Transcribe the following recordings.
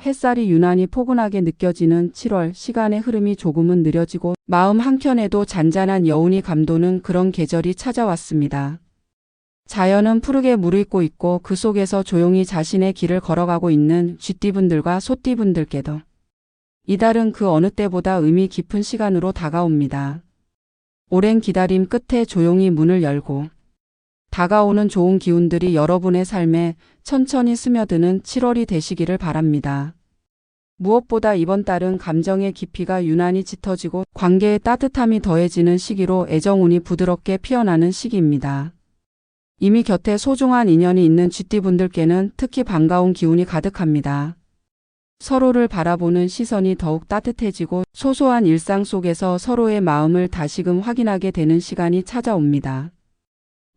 햇살이 유난히 포근하게 느껴지는 7월, 시간의 흐름이 조금은 느려지고 마음 한켠에도 잔잔한 여운이 감도는 그런 계절이 찾아왔습니다. 자연은 푸르게 무르익고 있고 그 속에서 조용히 자신의 길을 걸어가고 있는 쥐띠분들과 소띠분들께도 이달은 그 어느 때보다 의미 깊은 시간으로 다가옵니다. 오랜 기다림 끝에 조용히 문을 열고 다가오는 좋은 기운들이 여러분의 삶에 천천히 스며드는 7월이 되시기를 바랍니다. 무엇보다 이번 달은 감정의 깊이가 유난히 짙어지고 관계의 따뜻함이 더해지는 시기로 애정운이 부드럽게 피어나는 시기입니다. 이미 곁에 소중한 인연이 있는 쥐띠분들께는 특히 반가운 기운이 가득합니다. 서로를 바라보는 시선이 더욱 따뜻해지고 소소한 일상 속에서 서로의 마음을 다시금 확인하게 되는 시간이 찾아옵니다.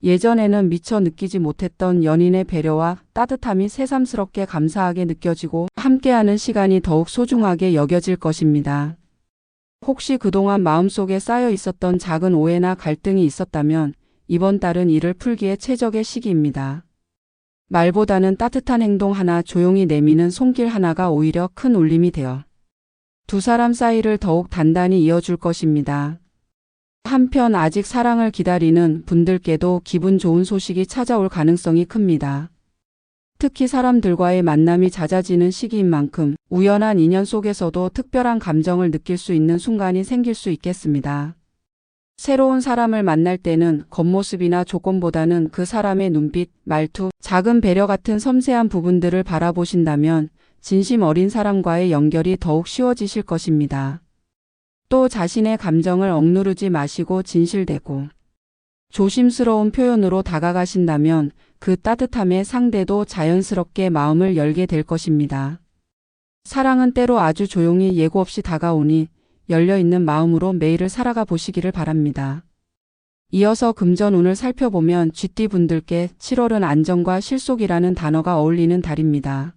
예전에는 미처 느끼지 못했던 연인의 배려와 따뜻함이 새삼스럽게 감사하게 느껴지고 함께하는 시간이 더욱 소중하게 여겨질 것입니다. 혹시 그동안 마음속에 쌓여 있었던 작은 오해나 갈등이 있었다면 이번 달은 이를 풀기에 최적의 시기입니다. 말보다는 따뜻한 행동 하나, 조용히 내미는 손길 하나가 오히려 큰 울림이 되어 두 사람 사이를 더욱 단단히 이어줄 것입니다. 한편 아직 사랑을 기다리는 분들께도 기분 좋은 소식이 찾아올 가능성이 큽니다. 특히 사람들과의 만남이 잦아지는 시기인 만큼 우연한 인연 속에서도 특별한 감정을 느낄 수 있는 순간이 생길 수 있겠습니다. 새로운 사람을 만날 때는 겉모습이나 조건보다는 그 사람의 눈빛, 말투, 작은 배려 같은 섬세한 부분들을 바라보신다면 진심 어린 사람과의 연결이 더욱 쉬워지실 것입니다. 또 자신의 감정을 억누르지 마시고 진실되고 조심스러운 표현으로 다가가신다면 그 따뜻함에 상대도 자연스럽게 마음을 열게 될 것입니다. 사랑은 때로 아주 조용히 예고 없이 다가오니 열려있는 마음으로 매일을 살아가 보시기를 바랍니다. 이어서 금전운을 살펴보면 쥐띠분들께 7월은 안정과 실속이라는 단어가 어울리는 달입니다.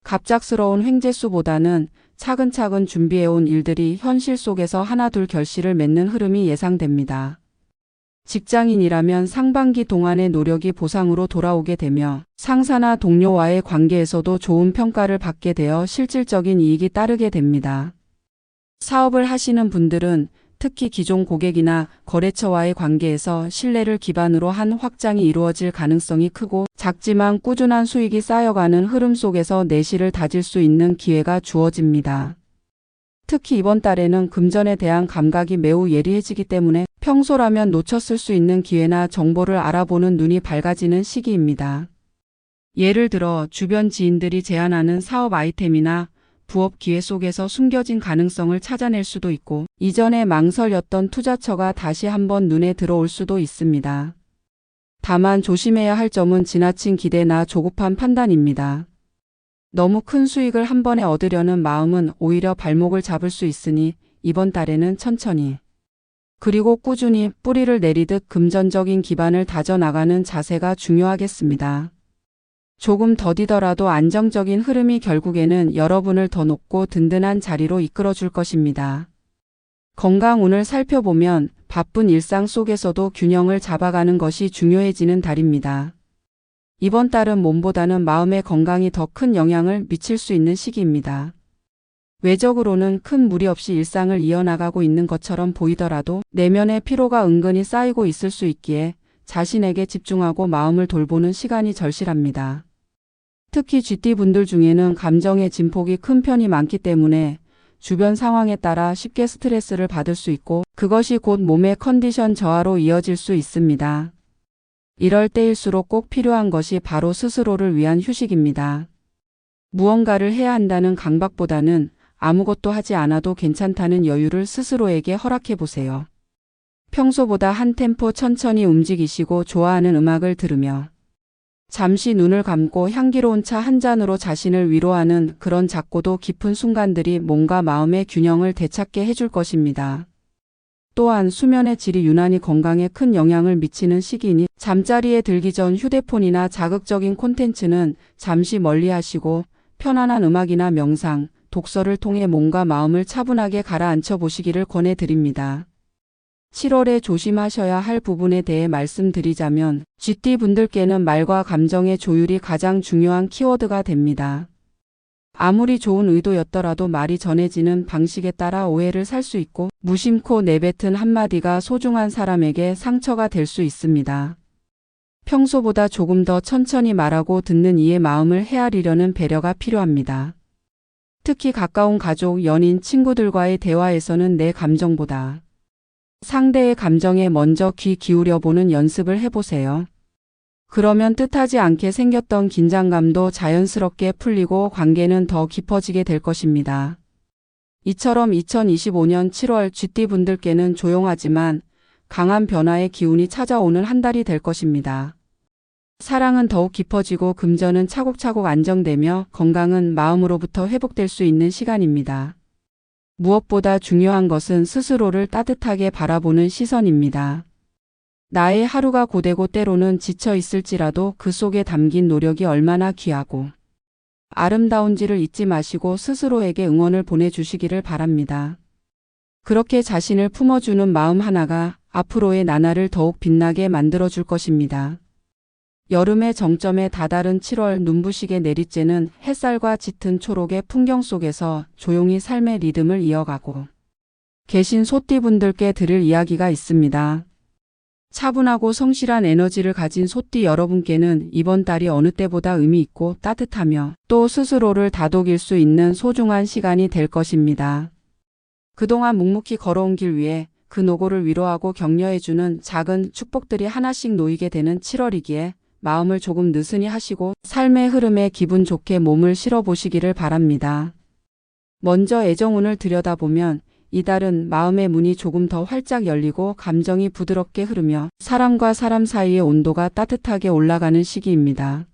갑작스러운 횡재수보다는 차근차근 준비해온 일들이 현실 속에서 하나둘 결실을 맺는 흐름이 예상됩니다. 직장인이라면 상반기 동안의 노력이 보상으로 돌아오게 되며 상사나 동료와의 관계에서도 좋은 평가를 받게 되어 실질적인 이익이 따르게 됩니다. 사업을 하시는 분들은 특히 기존 고객이나 거래처와의 관계에서 신뢰를 기반으로 한 확장이 이루어질 가능성이 크고 작지만 꾸준한 수익이 쌓여가는 흐름 속에서 내실을 다질 수 있는 기회가 주어집니다. 특히 이번 달에는 금전에 대한 감각이 매우 예리해지기 때문에 평소라면 놓쳤을 수 있는 기회나 정보를 알아보는 눈이 밝아지는 시기입니다. 예를 들어 주변 지인들이 제안하는 사업 아이템이나 부업 기회 속에서 숨겨진 가능성을 찾아낼 수도 있고 이전에 망설였던 투자처가 다시 한번 눈에 들어올 수도 있습니다. 다만 조심해야 할 점은 지나친 기대나 조급한 판단입니다. 너무 큰 수익을 한 번에 얻으려는 마음은 오히려 발목을 잡을 수 있으니 이번 달에는 천천히 그리고 꾸준히 뿌리를 내리듯 금전적인 기반을 다져나가는 자세가 중요하겠습니다. 조금 더디더라도 안정적인 흐름이 결국에는 여러분을 더 높고 든든한 자리로 이끌어줄 것입니다. 건강운을 살펴보면 바쁜 일상 속에서도 균형을 잡아가는 것이 중요해지는 달입니다. 이번 달은 몸보다는 마음의 건강이 더 큰 영향을 미칠 수 있는 시기입니다. 외적으로는 큰 무리 없이 일상을 이어나가고 있는 것처럼 보이더라도 내면의 피로가 은근히 쌓이고 있을 수 있기에 자신에게 집중하고 마음을 돌보는 시간이 절실합니다. 특히 쥐띠분들 중에는 감정의 진폭이 큰 편이 많기 때문에 주변 상황에 따라 쉽게 스트레스를 받을 수 있고 그것이 곧 몸의 컨디션 저하로 이어질 수 있습니다. 이럴 때일수록 꼭 필요한 것이 바로 스스로를 위한 휴식입니다. 무언가를 해야 한다는 강박보다는 아무것도 하지 않아도 괜찮다는 여유를 스스로에게 허락해 보세요. 평소보다 한 템포 천천히 움직이시고 좋아하는 음악을 들으며 잠시 눈을 감고 향기로운 차 한 잔으로 자신을 위로하는 그런 작고도 깊은 순간들이 몸과 마음의 균형을 되찾게 해줄 것입니다. 또한 수면의 질이 유난히 건강에 큰 영향을 미치는 시기이니 잠자리에 들기 전 휴대폰이나 자극적인 콘텐츠는 잠시 멀리하시고 편안한 음악이나 명상, 독서를 통해 몸과 마음을 차분하게 가라앉혀 보시기를 권해드립니다. 7월에 조심하셔야 할 부분에 대해 말씀드리자면 쥐띠 분들께는 말과 감정의 조율이 가장 중요한 키워드가 됩니다. 아무리 좋은 의도였더라도 말이 전해지는 방식에 따라 오해를 살 수 있고 무심코 내뱉은 한마디가 소중한 사람에게 상처가 될 수 있습니다. 평소보다 조금 더 천천히 말하고 듣는 이의 마음을 헤아리려는 배려가 필요합니다. 특히 가까운 가족, 연인, 친구들과의 대화에서는 내 감정보다 상대의 감정에 먼저 귀 기울여 보는 연습을 해보세요. 그러면 뜻하지 않게 생겼던 긴장감도 자연스럽게 풀리고 관계는 더 깊어지게 될 것입니다. 이처럼 2025년 7월 쥐띠분들께는 조용하지만 강한 변화의 기운이 찾아오는 한 달이 될 것입니다. 사랑은 더욱 깊어지고 금전은 차곡차곡 안정되며 건강은 마음으로부터 회복될 수 있는 시간입니다. 무엇보다 중요한 것은 스스로를 따뜻하게 바라보는 시선입니다. 나의 하루가 고되고 때로는 지쳐 있을지라도 그 속에 담긴 노력이 얼마나 귀하고 아름다운지를 잊지 마시고 스스로에게 응원을 보내주시기를 바랍니다. 그렇게 자신을 품어주는 마음 하나가 앞으로의 나날을 더욱 빛나게 만들어줄 것입니다. 여름의 정점에 다다른 7월 눈부시게 내리쬐는 햇살과 짙은 초록의 풍경 속에서 조용히 삶의 리듬을 이어가고 계신 소띠분들께 들을 이야기가 있습니다. 차분하고 성실한 에너지를 가진 소띠 여러분께는 이번 달이 어느 때보다 의미 있고 따뜻하며 또 스스로를 다독일 수 있는 소중한 시간이 될 것입니다. 그동안 묵묵히 걸어온 길 위에 그 노고를 위로하고 격려해주는 작은 축복들이 하나씩 놓이게 되는 7월이기에 마음을 조금 느슨히 하시고 삶의 흐름에 기분 좋게 몸을 실어보시기를 바랍니다. 먼저 애정운을 들여다보면 이달은 마음의 문이 조금 더 활짝 열리고 감정이 부드럽게 흐르며 사람과 사람 사이의 온도가 따뜻하게 올라가는 시기입니다.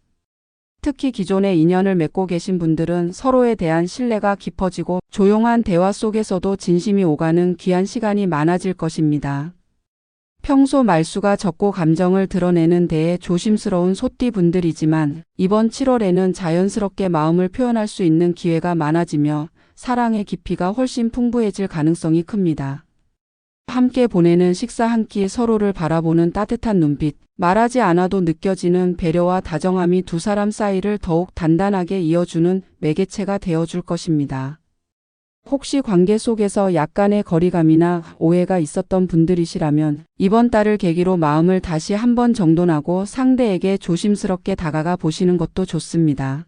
특히 기존의 인연을 맺고 계신 분들은 서로에 대한 신뢰가 깊어지고 조용한 대화 속에서도 진심이 오가는 귀한 시간이 많아질 것입니다. 평소 말수가 적고 감정을 드러내는 데에 조심스러운 소띠분들이지만 이번 7월에는 자연스럽게 마음을 표현할 수 있는 기회가 많아지며 사랑의 깊이가 훨씬 풍부해질 가능성이 큽니다. 함께 보내는 식사 한 끼, 서로를 바라보는 따뜻한 눈빛, 말하지 않아도 느껴지는 배려와 다정함이 두 사람 사이를 더욱 단단하게 이어주는 매개체가 되어줄 것입니다. 혹시 관계 속에서 약간의 거리감이나 오해가 있었던 분들이시라면 이번 달을 계기로 마음을 다시 한번 정돈하고 상대에게 조심스럽게 다가가 보시는 것도 좋습니다.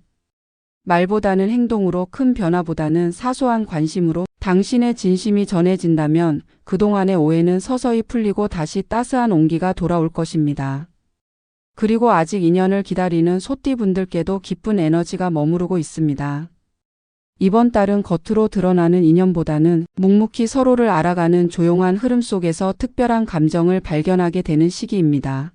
말보다는 행동으로, 큰 변화보다는 사소한 관심으로 당신의 진심이 전해진다면 그동안의 오해는 서서히 풀리고 다시 따스한 온기가 돌아올 것입니다. 그리고 아직 인연을 기다리는 소띠분들께도 기쁜 에너지가 머무르고 있습니다. 이번 달은 겉으로 드러나는 인연보다는 묵묵히 서로를 알아가는 조용한 흐름 속에서 특별한 감정을 발견하게 되는 시기입니다.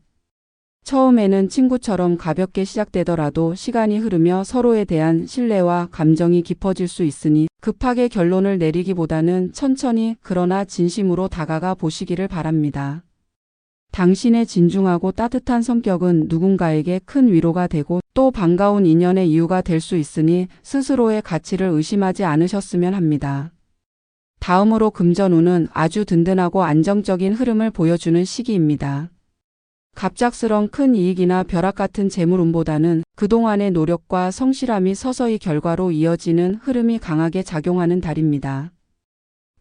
처음에는 친구처럼 가볍게 시작되더라도 시간이 흐르며 서로에 대한 신뢰와 감정이 깊어질 수 있으니 급하게 결론을 내리기보다는 천천히 그러나 진심으로 다가가 보시기를 바랍니다. 당신의 진중하고 따뜻한 성격은 누군가에게 큰 위로가 되고 또 반가운 인연의 이유가 될 수 있으니 스스로의 가치를 의심하지 않으셨으면 합니다. 다음으로 금전운은 아주 든든하고 안정적인 흐름을 보여주는 시기입니다. 갑작스런 큰 이익이나 벼락 같은 재물운보다는 그동안의 노력과 성실함이 서서히 결과로 이어지는 흐름이 강하게 작용하는 달입니다.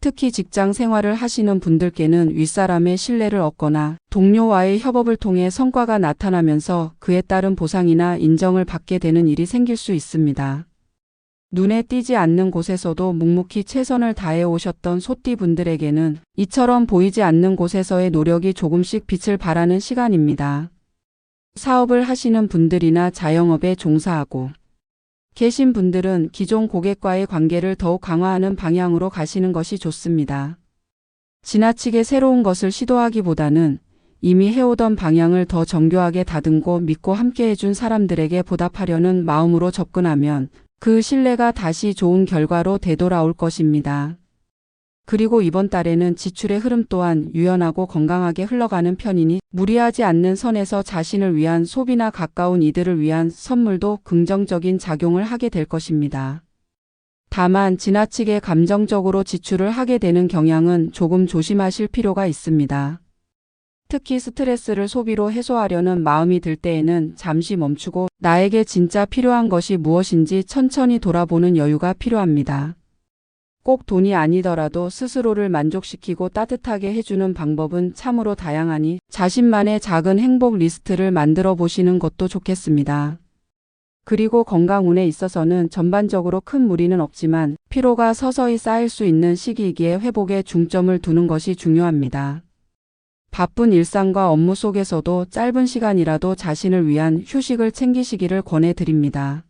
특히 직장 생활을 하시는 분들께는 윗사람의 신뢰를 얻거나 동료와의 협업을 통해 성과가 나타나면서 그에 따른 보상이나 인정을 받게 되는 일이 생길 수 있습니다. 눈에 띄지 않는 곳에서도 묵묵히 최선을 다해 오셨던 소띠분들에게는 이처럼 보이지 않는 곳에서의 노력이 조금씩 빛을 발하는 시간입니다. 사업을 하시는 분들이나 자영업에 종사하고 계신 분들은 기존 고객과의 관계를 더욱 강화하는 방향으로 가시는 것이 좋습니다. 지나치게 새로운 것을 시도하기보다는 이미 해오던 방향을 더 정교하게 다듬고 믿고 함께 해준 사람들에게 보답하려는 마음으로 접근하면 그 신뢰가 다시 좋은 결과로 되돌아올 것입니다. 그리고 이번 달에는 지출의 흐름 또한 유연하고 건강하게 흘러가는 편이니 무리하지 않는 선에서 자신을 위한 소비나 가까운 이들을 위한 선물도 긍정적인 작용을 하게 될 것입니다. 다만 지나치게 감정적으로 지출을 하게 되는 경향은 조금 조심하실 필요가 있습니다. 특히 스트레스를 소비로 해소하려는 마음이 들 때에는 잠시 멈추고 나에게 진짜 필요한 것이 무엇인지 천천히 돌아보는 여유가 필요합니다. 꼭 돈이 아니더라도 스스로를 만족시키고 따뜻하게 해주는 방법은 참으로 다양하니 자신만의 작은 행복 리스트를 만들어 보시는 것도 좋겠습니다. 그리고 건강운에 있어서는 전반적으로 큰 무리는 없지만 피로가 서서히 쌓일 수 있는 시기이기에 회복에 중점을 두는 것이 중요합니다. 바쁜 일상과 업무 속에서도 짧은 시간이라도 자신을 위한 휴식을 챙기시기를 권해드립니다.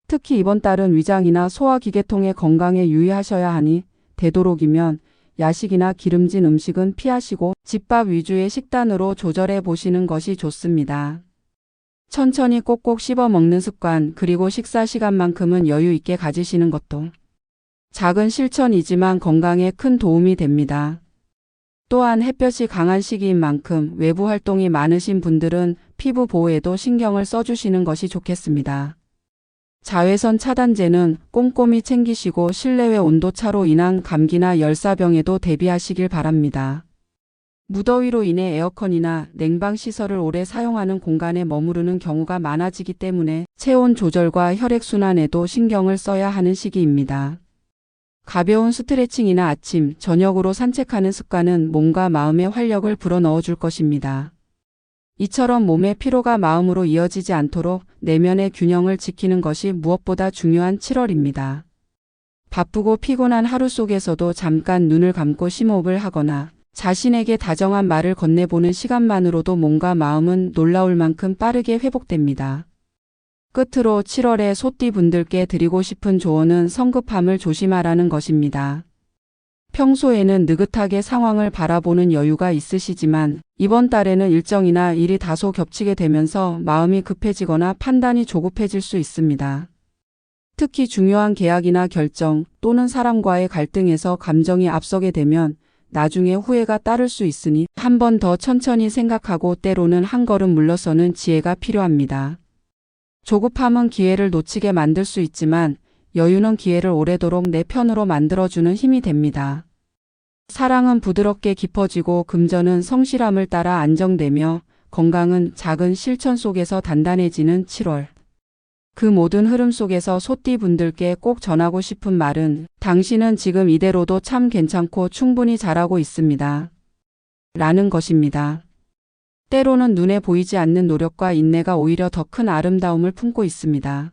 특히 이번 달은 위장이나 소화기계통의 건강에 유의하셔야 하니 되도록이면 야식이나 기름진 음식은 피하시고 집밥 위주의 식단으로 조절해 보시는 것이 좋습니다. 천천히 꼭꼭 씹어 먹는 습관, 그리고 식사 시간만큼은 여유 있게 가지시는 것도 작은 실천이지만 건강에 큰 도움이 됩니다. 또한 햇볕이 강한 시기인 만큼 외부 활동이 많으신 분들은 피부 보호에도 신경을 써주시는 것이 좋겠습니다. 자외선 차단제는 꼼꼼히 챙기시고 실내외 온도차로 인한 감기나 열사병에도 대비하시길 바랍니다. 무더위로 인해 에어컨이나 냉방시설을 오래 사용하는 공간에 머무르는 경우가 많아지기 때문에 체온 조절과 혈액순환에도 신경을 써야 하는 시기입니다. 가벼운 스트레칭이나 아침, 저녁으로 산책하는 습관은 몸과 마음의 활력을 불어넣어 줄 것입니다. 이처럼 몸의 피로가 마음으로 이어지지 않도록 내면의 균형을 지키는 것이 무엇보다 중요한 7월입니다. 바쁘고 피곤한 하루 속에서도 잠깐 눈을 감고 심호흡을 하거나 자신에게 다정한 말을 건네보는 시간만으로도 몸과 마음은 놀라울 만큼 빠르게 회복됩니다. 끝으로 7월에 소띠분들께 드리고 싶은 조언은 성급함을 조심하라는 것입니다. 평소에는 느긋하게 상황을 바라보는 여유가 있으시지만 이번 달에는 일정이나 일이 다소 겹치게 되면서 마음이 급해지거나 판단이 조급해질 수 있습니다. 특히 중요한 계약이나 결정 또는 사람과의 갈등에서 감정이 앞서게 되면 나중에 후회가 따를 수 있으니 한 번 더 천천히 생각하고 때로는 한 걸음 물러서는 지혜가 필요합니다. 조급함은 기회를 놓치게 만들 수 있지만 여유는 기회를 오래도록 내 편으로 만들어주는 힘이 됩니다. 사랑은 부드럽게 깊어지고 금전은 성실함을 따라 안정되며 건강은 작은 실천 속에서 단단해지는 7월. 그 모든 흐름 속에서 소띠분들께 꼭 전하고 싶은 말은 당신은 지금 이대로도 참 괜찮고 충분히 잘하고 있습니다. 라는 것입니다. 때로는 눈에 보이지 않는 노력과 인내가 오히려 더 큰 아름다움을 품고 있습니다.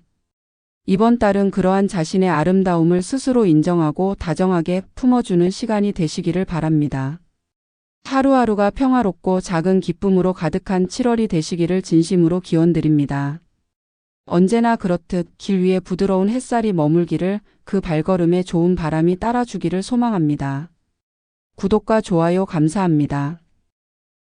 이번 달은 그러한 자신의 아름다움을 스스로 인정하고 다정하게 품어주는 시간이 되시기를 바랍니다. 하루하루가 평화롭고 작은 기쁨으로 가득한 7월이 되시기를 진심으로 기원드립니다. 언제나 그렇듯 길 위에 부드러운 햇살이 머물기를, 그 발걸음에 좋은 바람이 따라주기를 소망합니다. 구독과 좋아요 감사합니다.